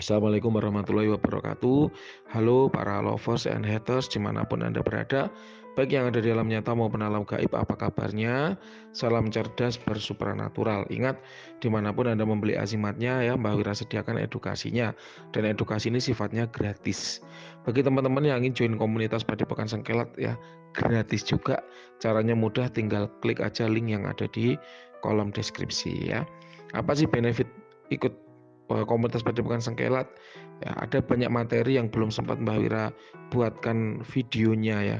Assalamualaikum warahmatullahi wabarakatuh. Halo para lovers and haters dimanapun Anda berada, baik yang ada di alam nyata maupun alam gaib, apa kabarnya? Salam cerdas bersupranatural. Ingat, dimanapun Anda membeli azimatnya ya, Mbak Wira sediakan edukasinya. Dan edukasi ini sifatnya gratis. Bagi teman-teman yang ingin join komunitas Padepokan Sengkelat ya, gratis juga. Caranya mudah, tinggal klik aja link yang ada di kolom deskripsi ya. Apa sih benefit ikut komunitas Padepokan Sengkelat? Ya, ada banyak materi yang belum sempat Mbak Wira buatkan videonya ya,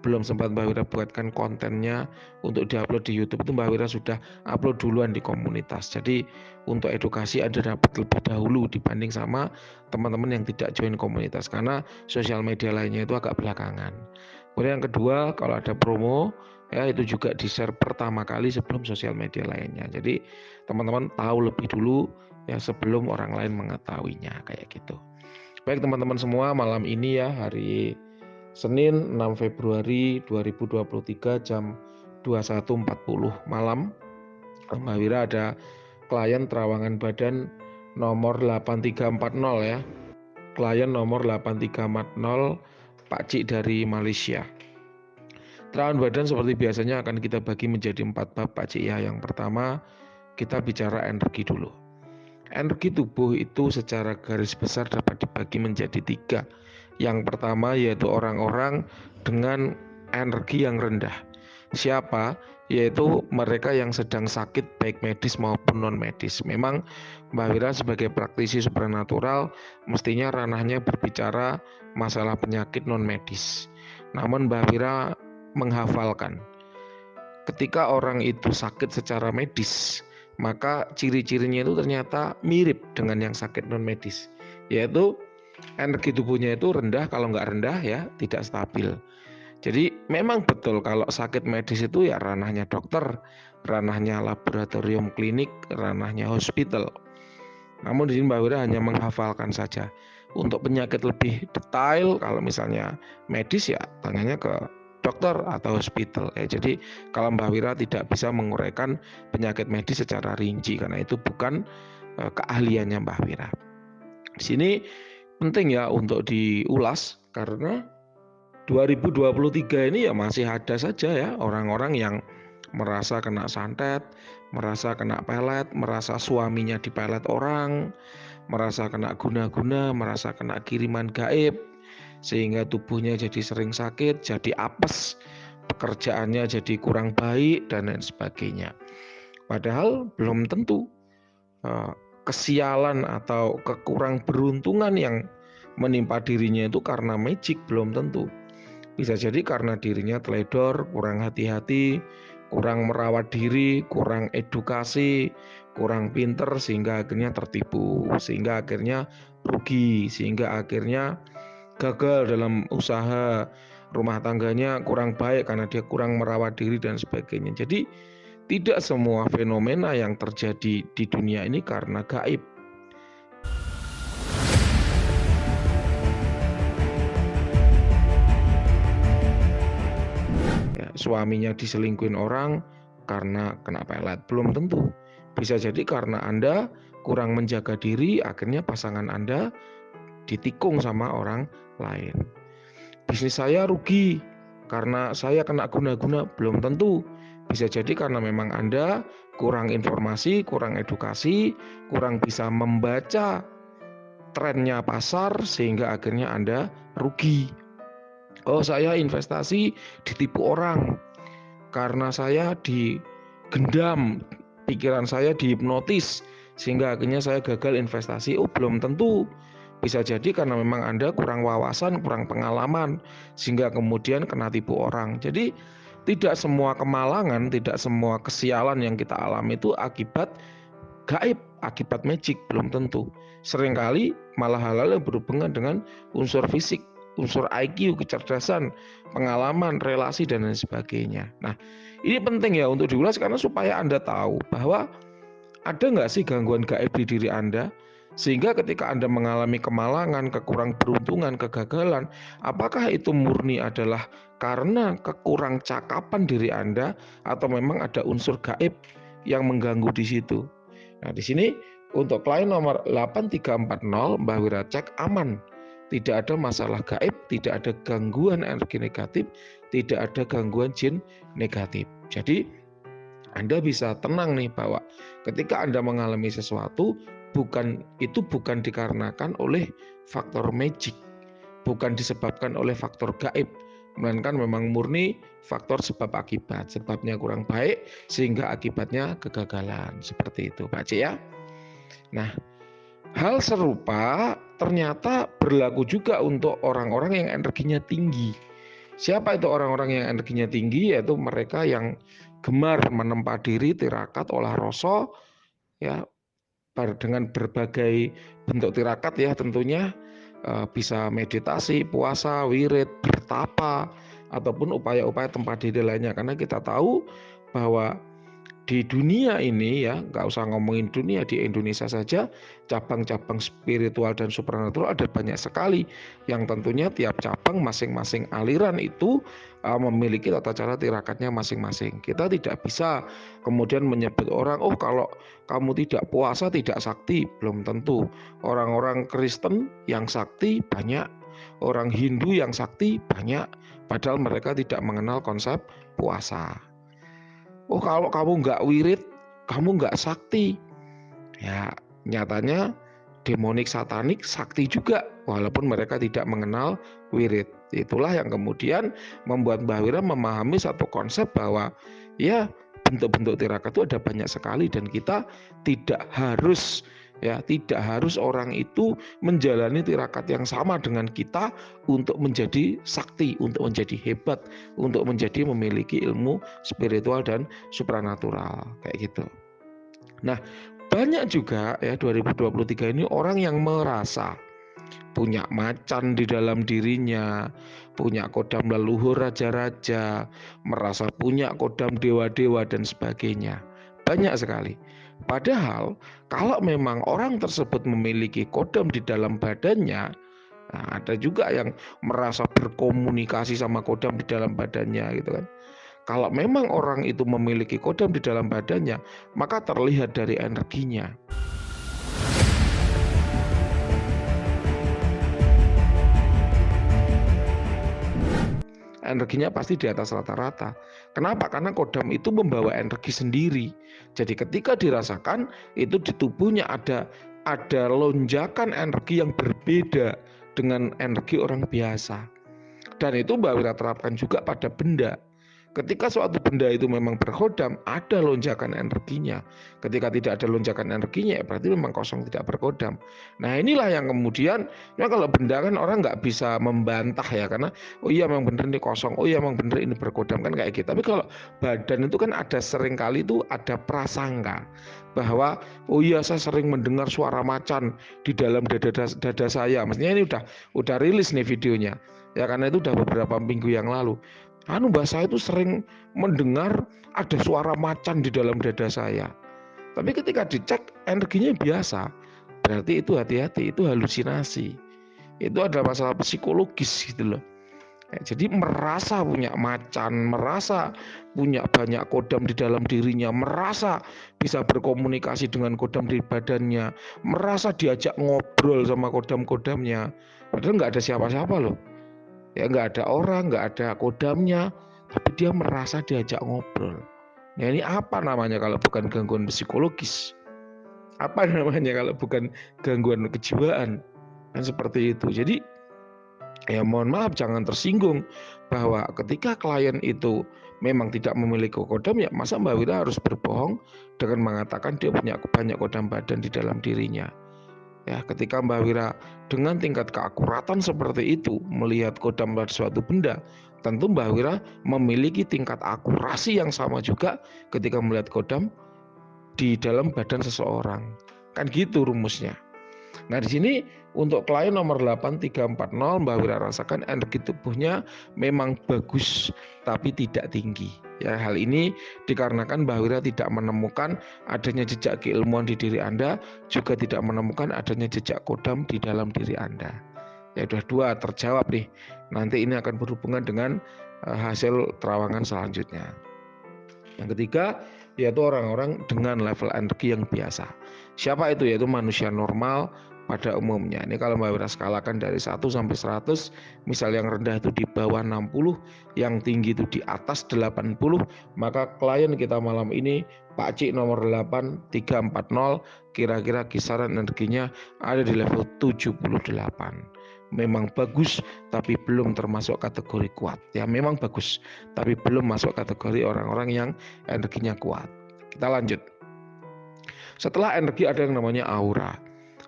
belum sempat Mbak Wira buatkan kontennya untuk diupload di YouTube, itu Mbak Wira sudah upload duluan di komunitas. Jadi untuk edukasi Anda dapat lebih dahulu dibanding sama teman-teman yang tidak join komunitas, karena sosial media lainnya itu agak belakangan. Kemudian yang kedua, kalau ada promo ya, itu juga di-share pertama kali sebelum sosial media lainnya. Jadi teman-teman tahu lebih dulu ya sebelum orang lain mengetahuinya, kayak gitu. Baik teman-teman semua, malam ini ya, hari Senin 6 Februari 2023 jam 21.40 malam, Mbak Wira ada klien terawangan badan nomor 8340 ya. Klien nomor 8340, Pak Cik dari Malaysia. Terawangan badan seperti biasanya akan kita bagi menjadi 4 bab Pak Cik ya. Yang pertama, kita bicara energi dulu. Energi tubuh itu secara garis besar dapat dibagi menjadi 3. Yang pertama yaitu orang-orang dengan energi yang rendah. Siapa? Yaitu mereka yang sedang sakit baik medis maupun non medis. Memang Mbak Wira sebagai praktisi supranatural mestinya ranahnya berbicara masalah penyakit non medis. Namun Mbak Wira menghafalkan, ketika orang itu sakit secara medis, maka ciri-cirinya itu ternyata mirip dengan yang sakit non medis, yaitu energi tubuhnya itu rendah. Kalau nggak rendah ya tidak stabil. Jadi memang betul kalau sakit medis itu ya ranahnya dokter, ranahnya laboratorium klinik, ranahnya hospital. Namun di sini Mbak Wira hanya menghafalkan saja. Untuk penyakit lebih detail, kalau misalnya medis ya tangannya ke dokter atau hospital ya. Jadi kalau Mbak Wira tidak bisa menguraikan penyakit medis secara rinci karena itu bukan keahliannya Mbak Wira. Di sini penting ya untuk diulas, karena 2023 ini ya masih ada saja ya orang-orang yang merasa kena santet, merasa kena pelet, merasa suaminya dipelet orang, merasa kena guna-guna, merasa kena kiriman gaib, sehingga tubuhnya jadi sering sakit, jadi apes, pekerjaannya jadi kurang baik, dan lain sebagainya. Padahal belum tentu kesialan atau kekurang beruntungan yang menimpa dirinya itu karena magic, belum tentu. Bisa jadi karena dirinya teledor, kurang hati-hati, kurang merawat diri, kurang edukasi, kurang pinter, sehingga akhirnya tertipu, sehingga akhirnya rugi, sehingga akhirnya gagal dalam usaha rumah tangganya, kurang baik karena dia kurang merawat diri dan sebagainya. Jadi tidak semua fenomena yang terjadi di dunia ini karena gaib. Suaminya diselingkuhin orang karena kena pelet, belum tentu. Bisa jadi karena Anda kurang menjaga diri, akhirnya pasangan Anda ditikung sama orang lain. Bisnis saya rugi karena saya kena guna-guna, belum tentu. Bisa jadi karena memang Anda kurang informasi, kurang edukasi, kurang bisa membaca trennya pasar, sehingga akhirnya Anda rugi. Oh, saya investasi ditipu orang karena saya digendam, pikiran saya dihipnotis, sehingga akhirnya saya gagal investasi. Oh, belum tentu. Bisa jadi karena memang Anda kurang wawasan, kurang pengalaman, sehingga kemudian kena tipu orang. Jadi tidak semua kemalangan, tidak semua kesialan yang kita alami itu akibat gaib, akibat magic, belum tentu. Seringkali malah hal-hal yang berhubungan dengan unsur fisik, unsur IQ, kecerdasan, pengalaman, relasi, dan lain sebagainya. Nah, ini penting ya untuk diulas, karena supaya Anda tahu bahwa ada nggak sih gangguan gaib di diri Anda, sehingga ketika Anda mengalami kemalangan, kekurang beruntungan, kegagalan, apakah itu murni adalah karena kekurang cakapan diri Anda, atau memang ada unsur gaib yang mengganggu di situ. Nah, di sini Untuk klien nomor 8340, Mbak Wira cek aman. Tidak ada masalah gaib, tidak ada gangguan energi negatif, tidak ada gangguan jin negatif. Jadi Anda bisa tenang nih bahwa ketika Anda mengalami sesuatu, bukan dikarenakan oleh faktor magic, bukan disebabkan oleh faktor gaib, melainkan memang murni faktor sebab akibat. Sebabnya kurang baik sehingga akibatnya kegagalan. Seperti itu, Pak Cik ya. Nah, hal serupa ternyata berlaku juga untuk orang-orang yang energinya tinggi. Siapa itu orang-orang yang energinya tinggi? Yaitu mereka yang gemar menempa diri, tirakat, olah rasa, ya, dengan berbagai bentuk tirakat ya tentunya, bisa meditasi, puasa, wirid, bertapa, ataupun upaya-upaya tempat diri lainnya. Karena kita tahu bahwa di dunia ini ya, nggak usah ngomongin dunia, di Indonesia saja cabang-cabang spiritual dan supranatural ada banyak sekali, yang tentunya tiap cabang masing-masing aliran itu memiliki tata cara tirakatnya masing-masing. Kita tidak bisa kemudian menyebut orang, oh kalau kamu tidak puasa tidak sakti. Belum tentu. Orang-orang Kristen yang sakti banyak, orang Hindu yang sakti banyak, padahal mereka tidak mengenal konsep puasa. Oh kalau kamu nggak wirid, kamu nggak sakti. Ya nyatanya demonik satanik sakti juga, walaupun mereka tidak mengenal wirid. Itulah yang kemudian membuat Mbak Wira memahami satu konsep bahwa ya bentuk-bentuk tirakat itu ada banyak sekali, dan kita tidak harus orang itu menjalani tirakat yang sama dengan kita untuk menjadi sakti, untuk menjadi hebat, untuk menjadi memiliki ilmu spiritual dan supranatural kayak gitu. Nah, banyak juga ya 2023 ini orang yang merasa punya macan di dalam dirinya, punya kodam leluhur raja-raja, merasa punya kodam dewa-dewa dan sebagainya. Banyak sekali. Padahal kalau memang orang tersebut memiliki kodam di dalam badannya, nah ada juga yang merasa berkomunikasi sama kodam di dalam badannya gitu kan. Kalau memang orang itu memiliki kodam di dalam badannya, maka terlihat dari energinya. Energinya pasti di atas rata-rata. Kenapa? Karena kodam itu membawa energi sendiri. Jadi ketika dirasakan, itu di tubuhnya ada lonjakan energi yang berbeda dengan energi orang biasa. Dan itu Mbak Wira terapkan juga pada benda. Ketika suatu benda itu memang berkodam, ada lonjakan energinya. Ketika tidak ada lonjakan energinya, ya berarti memang kosong, tidak berkodam. Nah inilah yang kemudian, ya kalau benda kan orang nggak bisa membantah ya, karena oh iya memang bener ini kosong, oh iya memang bener ini berkodam, kan kayak gitu. Tapi kalau badan itu kan ada seringkali itu ada prasangka bahwa oh iya saya sering mendengar suara macan di dalam dada saya. Maksudnya ini udah rilis nih videonya. Ya karena itu udah beberapa minggu yang lalu. Mbak saya itu sering mendengar ada suara macan di dalam dada saya. Tapi ketika dicek energinya biasa, berarti itu hati-hati, itu halusinasi. Itu adalah masalah psikologis gitu loh. Jadi merasa punya macan, merasa punya banyak kodam di dalam dirinya, merasa bisa berkomunikasi dengan kodam di badannya, merasa diajak ngobrol sama kodam-kodamnya. Padahal nggak ada siapa-siapa loh. Ya nggak ada orang, nggak ada kodamnya, tapi dia merasa diajak ngobrol. Nah ini apa namanya kalau bukan gangguan psikologis? Apa namanya kalau bukan gangguan kejiwaan? Kan seperti itu. Jadi ya mohon maaf, jangan tersinggung bahwa ketika klien itu memang tidak memiliki kodam, ya masa Mbak Wira harus berbohong dengan mengatakan dia punya banyak kodam badan di dalam dirinya. Ya, ketika Mbak Wira dengan tingkat keakuratan seperti itu melihat kodam pada suatu benda, tentu Mbak Wira memiliki tingkat akurasi yang sama juga ketika melihat kodam di dalam badan seseorang. Kan gitu rumusnya. Nah, di sini untuk klien nomor 8340, Mbak Wira rasakan energi tubuhnya memang bagus tapi tidak tinggi. Ya, hal ini dikarenakan Mbak Wira tidak menemukan adanya jejak keilmuan di diri Anda, juga tidak menemukan adanya jejak kodam di dalam diri Anda. Ya, udah dua terjawab nih. Nanti ini akan berhubungan dengan hasil terawangan selanjutnya. Yang ketiga, yaitu orang-orang dengan level energi yang biasa. Siapa itu? Yaitu manusia normal pada umumnya. Ini kalau Mbak Wira skalakan dari 1 sampai 100, misal yang rendah itu di bawah 60, yang tinggi itu di atas 80, maka klien kita malam ini Pak Cik nomor 8340 kira-kira kisaran energinya ada di level 78. Memang bagus tapi belum termasuk kategori kuat. Ya memang bagus tapi belum masuk kategori orang-orang yang energinya kuat. Kita lanjut. Setelah energi ada yang namanya aura.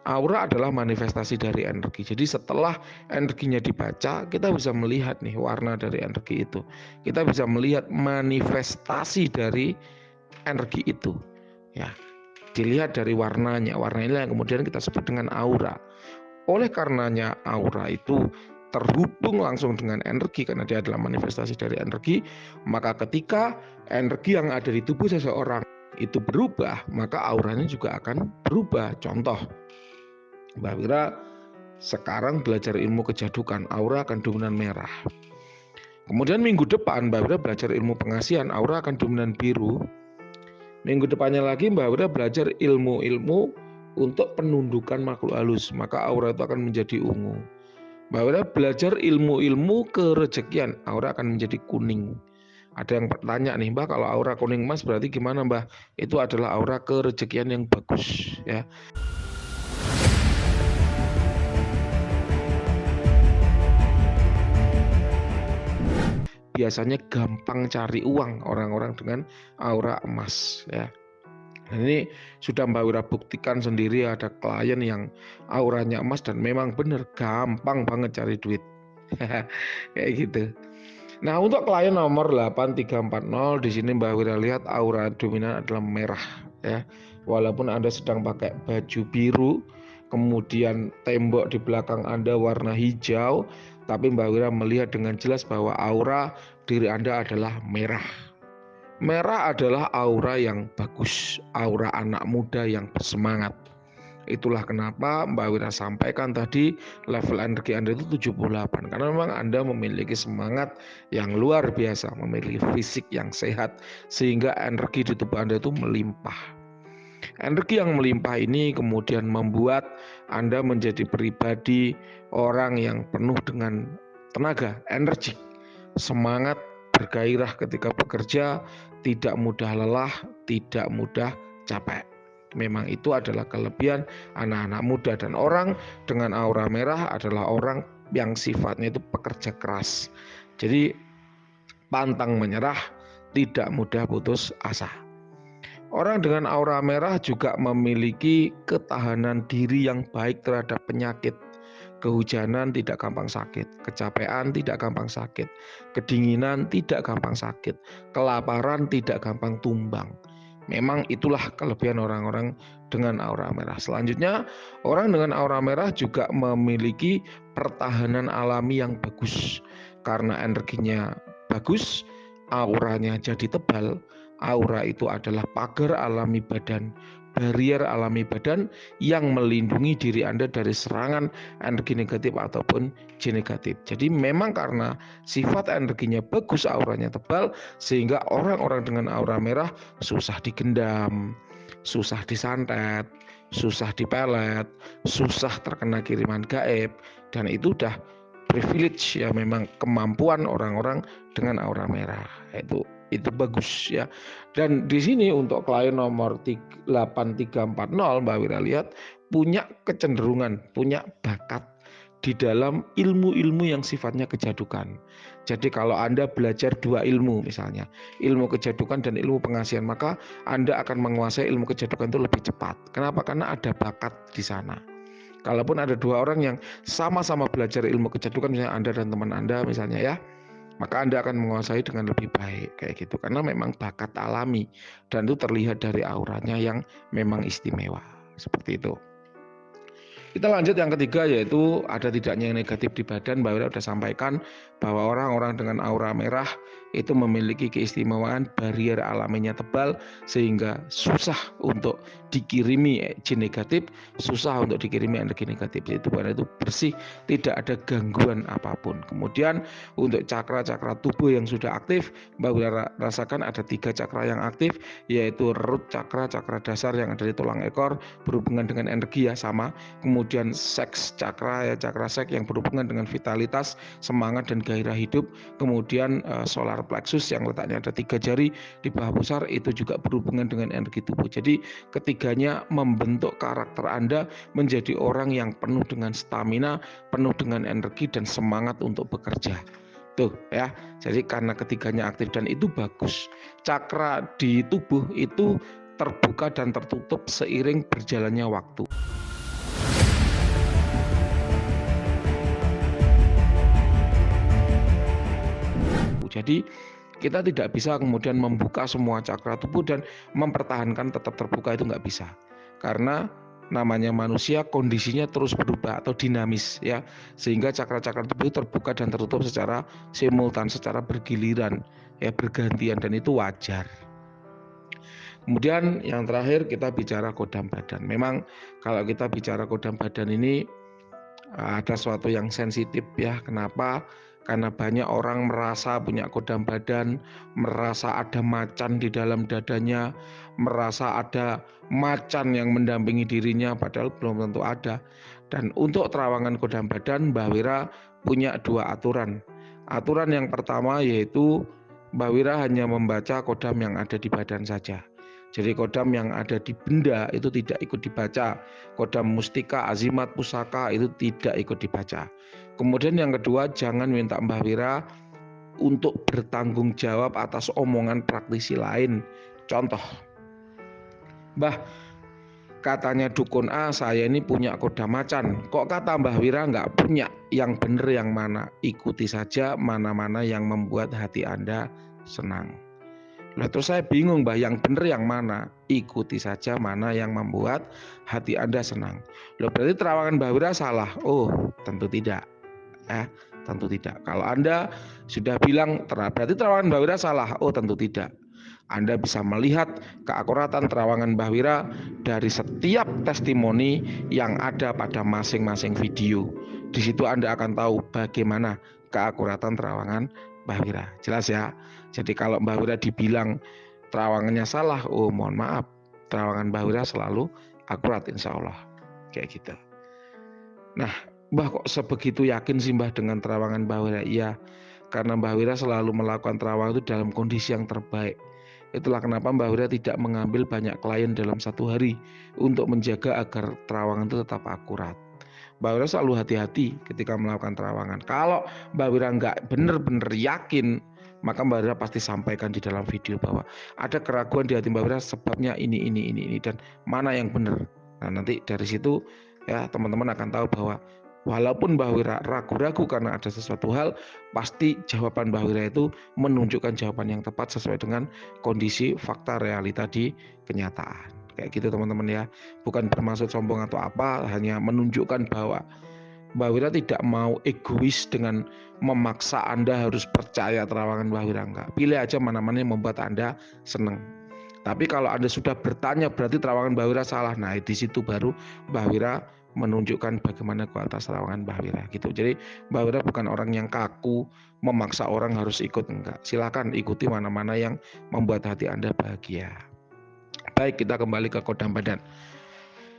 Aura adalah manifestasi dari energi. Jadi setelah energinya dibaca, kita bisa melihat nih warna dari energi itu. Kita bisa melihat manifestasi dari energi itu. Ya, dilihat dari warnanya. Warna ini yang kemudian kita sebut dengan aura. Oleh karenanya aura itu terhubung langsung dengan energi karena dia adalah manifestasi dari energi, maka ketika energi yang ada di tubuh seseorang itu berubah, maka auranya juga akan berubah. Contoh, Mbak Wira sekarang belajar ilmu kejadukan, aura akan dominan merah. Kemudian minggu depan Mbak Wira belajar ilmu pengasihan, aura akan dominan biru. Minggu depannya lagi Mbak Wira belajar ilmu-ilmu untuk penundukan makhluk halus, maka aura itu akan menjadi ungu. Mbak Wira belajar ilmu-ilmu kerejekian, aura akan menjadi kuning. Ada yang bertanya nih, Mbak, kalau aura kuning emas berarti gimana, Mbak? Itu adalah aura kerejekian yang bagus, ya. Biasanya gampang cari uang orang-orang dengan aura emas, ya. Dan ini sudah Mbak Wira buktikan sendiri, ada klien yang auranya emas dan memang benar gampang banget cari duit. Kayak gitu. Nah, untuk klien nomor 8340 di sini Mbak Wira lihat aura dominan adalah merah, ya. Walaupun Anda sedang pakai baju biru, kemudian tembok di belakang Anda warna hijau, tapi Mbak Wira melihat dengan jelas bahwa aura diri Anda adalah merah. Merah adalah aura yang bagus, aura anak muda yang bersemangat. Itulah kenapa Mbak Wira sampaikan tadi level energi Anda itu 78. Karena memang Anda memiliki semangat yang luar biasa, memiliki fisik yang sehat, sehingga energi di tubuh Anda itu melimpah. Energi yang melimpah ini kemudian membuat Anda menjadi pribadi orang yang penuh dengan tenaga, energi, semangat, bergairah ketika bekerja, tidak mudah lelah, tidak mudah capek. Memang itu adalah kelebihan anak-anak muda, dan orang dengan aura merah adalah orang yang sifatnya itu pekerja keras. Jadi pantang menyerah, tidak mudah putus asa. Orang dengan aura merah juga memiliki ketahanan diri yang baik terhadap penyakit. Kehujanan tidak gampang sakit, kecapean tidak gampang sakit, kedinginan tidak gampang sakit, kelaparan tidak gampang tumbang. Memang itulah kelebihan orang-orang dengan aura merah. Selanjutnya, orang dengan aura merah juga memiliki pertahanan alami yang bagus. Karena energinya bagus, auranya jadi tebal. Aura itu adalah pagar alami badan, barrier alami badan yang melindungi diri Anda dari serangan energi negatif ataupun J negatif. Jadi memang karena sifat energinya bagus, auranya tebal, sehingga orang-orang dengan aura merah susah digendam, susah disantet, susah dipelet, susah terkena kiriman gaib, dan itu udah privilege, ya, memang kemampuan orang-orang dengan aura merah. Itu bagus, ya. Dan di sini untuk klien nomor 8340 Mbak Wira lihat punya kecenderungan, punya bakat di dalam ilmu-ilmu yang sifatnya kejadukan. Jadi kalau Anda belajar dua ilmu, misalnya ilmu kejadukan dan ilmu pengasihan, maka Anda akan menguasai ilmu kejadukan itu lebih cepat. Kenapa? Karena ada bakat di sana. Kalaupun ada dua orang yang sama-sama belajar ilmu kejadukan, misalnya Anda dan teman Anda misalnya, ya, maka Anda akan menguasai dengan lebih baik, kayak gitu. Karena memang bakat alami dan itu terlihat dari auranya yang memang istimewa. Seperti itu. Kita lanjut yang ketiga, yaitu ada tidaknya yang negatif di badan. Mbak Wira sudah sampaikan bahwa orang-orang dengan aura merah itu memiliki keistimewaan barrier alaminya tebal sehingga susah untuk dikirimi jin negatif, susah untuk dikirimi energi negatif. Itu karena itu bersih, tidak ada gangguan apapun. Kemudian untuk cakra-cakra tubuh yang sudah aktif, Mbak Wira rasakan ada 3 cakra yang aktif, yaitu root cakra, cakra dasar yang ada di tulang ekor berhubungan dengan energi ya sama. Kemudian seks cakra ya, cakra seks yang berhubungan dengan vitalitas, semangat dan gairah hidup. Kemudian solar plexus yang letaknya ada 3 jari di bahu pusar itu juga berhubungan dengan energi tubuh. Jadi ketiganya membentuk karakter Anda menjadi orang yang penuh dengan stamina, penuh dengan energi dan semangat untuk bekerja. Tuh ya. Jadi karena ketiganya aktif dan itu bagus. Cakra di tubuh itu terbuka dan tertutup seiring berjalannya waktu. Jadi kita tidak bisa kemudian membuka semua cakra tubuh dan mempertahankan tetap terbuka, itu nggak bisa. Karena namanya manusia kondisinya terus berubah atau dinamis ya, sehingga cakra-cakra tubuh terbuka dan tertutup secara simultan, secara bergiliran ya, bergantian, dan itu wajar. Kemudian yang terakhir kita bicara kodam badan. Memang kalau kita bicara kodam badan ini ada sesuatu yang sensitif ya. Kenapa? Karena banyak orang merasa punya kodam badan, merasa ada macan di dalam dadanya, merasa ada macan yang mendampingi dirinya, padahal belum tentu ada. Dan untuk terawangan kodam badan, Mbak Wira punya 2 aturan. Aturan yang pertama yaitu Mbak Wira hanya membaca kodam yang ada di badan saja. Jadi kodam yang ada di benda itu tidak ikut dibaca. Kodam mustika, azimat, pusaka itu tidak ikut dibaca. Kemudian yang kedua, jangan minta Mbah Wira untuk bertanggung jawab atas omongan praktisi lain. Contoh, Mbah, katanya dukun A, saya ini punya kodam macan. Kok kata Mbah Wira nggak punya? Yang benar yang mana? Ikuti saja mana-mana yang membuat hati Anda senang. Nah, terus saya bingung, Mbah, yang benar yang mana? Ikuti saja mana yang membuat hati Anda senang. Loh, berarti terawangan Mbah Wira salah? Oh, tentu tidak. Tentu tidak. Kalau Anda sudah bilang berarti terawangan Mbah Wira salah? Oh, tentu tidak. Anda bisa melihat keakuratan terawangan Mbah Wira dari setiap testimoni yang ada pada masing-masing video. Di situ Anda akan tahu bagaimana keakuratan terawangan Mbah Wira. Jelas ya? Jadi kalau Mbah Wira dibilang terawangannya salah, oh mohon maaf, terawangan Mbah Wira selalu akurat insya Allah. Kayak gitu. Nah, Mbah kok sebegitu yakin sih Mbah dengan terawangan Mbah Wira? Iya, karena Mbah Wira selalu melakukan terawang itu dalam kondisi yang terbaik. Itulah kenapa Mbah Wira tidak mengambil banyak klien dalam satu hari untuk menjaga agar terawangan itu tetap akurat. Mbah Wira selalu hati-hati ketika melakukan terawangan. Kalau Mbah Wira nggak benar-benar yakin, maka Mbah Wira pasti sampaikan di dalam video bahwa ada keraguan di hati Mbah Wira sebabnya ini dan mana yang benar. Nah, nanti dari situ ya teman-teman akan tahu bahwa walaupun Mbah Wira ragu-ragu karena ada sesuatu hal, pasti jawaban Mbah Wira itu menunjukkan jawaban yang tepat sesuai dengan kondisi fakta realita di kenyataan. Kayak gitu teman-teman ya. Bukan bermaksud sombong atau apa, hanya menunjukkan bahwa Mbah Wira tidak mau egois dengan memaksa Anda harus percaya terawangan Mbah Wira. Enggak. Pilih aja mana-mana yang membuat Anda senang. Tapi kalau Anda sudah bertanya berarti terawangan Mbah Wira salah. Nah, di situ baru Mbah Wira menunjukkan bagaimana kualitas terawangan Mbah Wira gitu. Jadi Mbah Wira bukan orang yang kaku memaksa orang harus ikut, enggak. Silakan ikuti mana-mana yang membuat hati Anda bahagia. Baik, kita kembali ke kodam badan.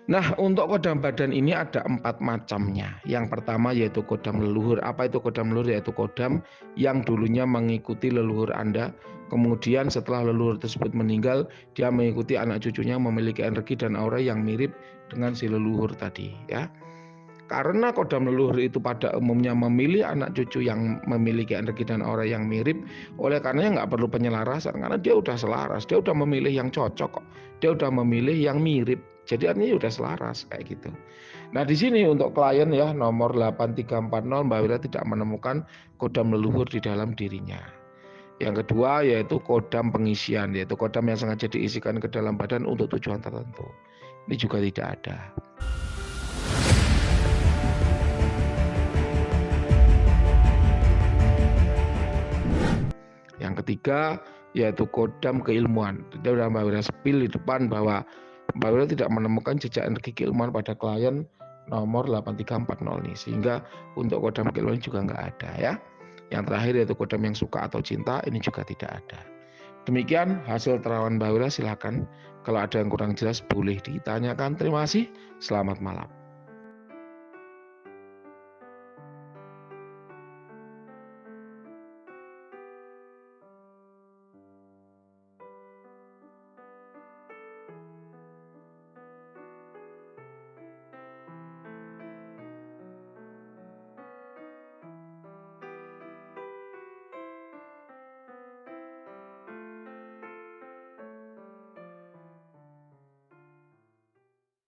Nah, untuk kodam badan ini ada 4 macamnya. Yang pertama yaitu kodam leluhur. Apa itu kodam leluhur? Yaitu kodam yang dulunya mengikuti leluhur Anda. Kemudian setelah leluhur tersebut meninggal, dia mengikuti anak cucunya memiliki energi dan aura yang mirip dengan si leluhur tadi ya. Karena kodam leluhur itu pada umumnya memilih anak cucu yang memiliki energi dan aura yang mirip, oleh karenanya nggak perlu penyelarasan, karena dia udah selaras, dia udah memilih yang cocok kok, dia udah memilih yang mirip, jadi artinya udah selaras kayak gitu. Nah di sini untuk klien ya nomor 8340, Mbak Wira tidak menemukan kodam leluhur di dalam dirinya. Yang kedua yaitu kodam pengisian, yaitu kodam yang sengaja diisikan ke dalam badan untuk tujuan tertentu. Ini juga tidak ada. Yang ketiga yaitu kodam keilmuan. Jadi Mbak Wira spill di depan bahwa Mbak Wira tidak menemukan jejak energi keilmuan pada klien nomor 8340 nih, sehingga untuk kodam keilmuan juga nggak ada ya. Yang terakhir yaitu kodam yang suka atau cinta, ini juga tidak ada. Demikian hasil terawan Mbak Wira, silakan. Kalau ada yang kurang jelas boleh ditanyakan. Terima kasih. Selamat malam.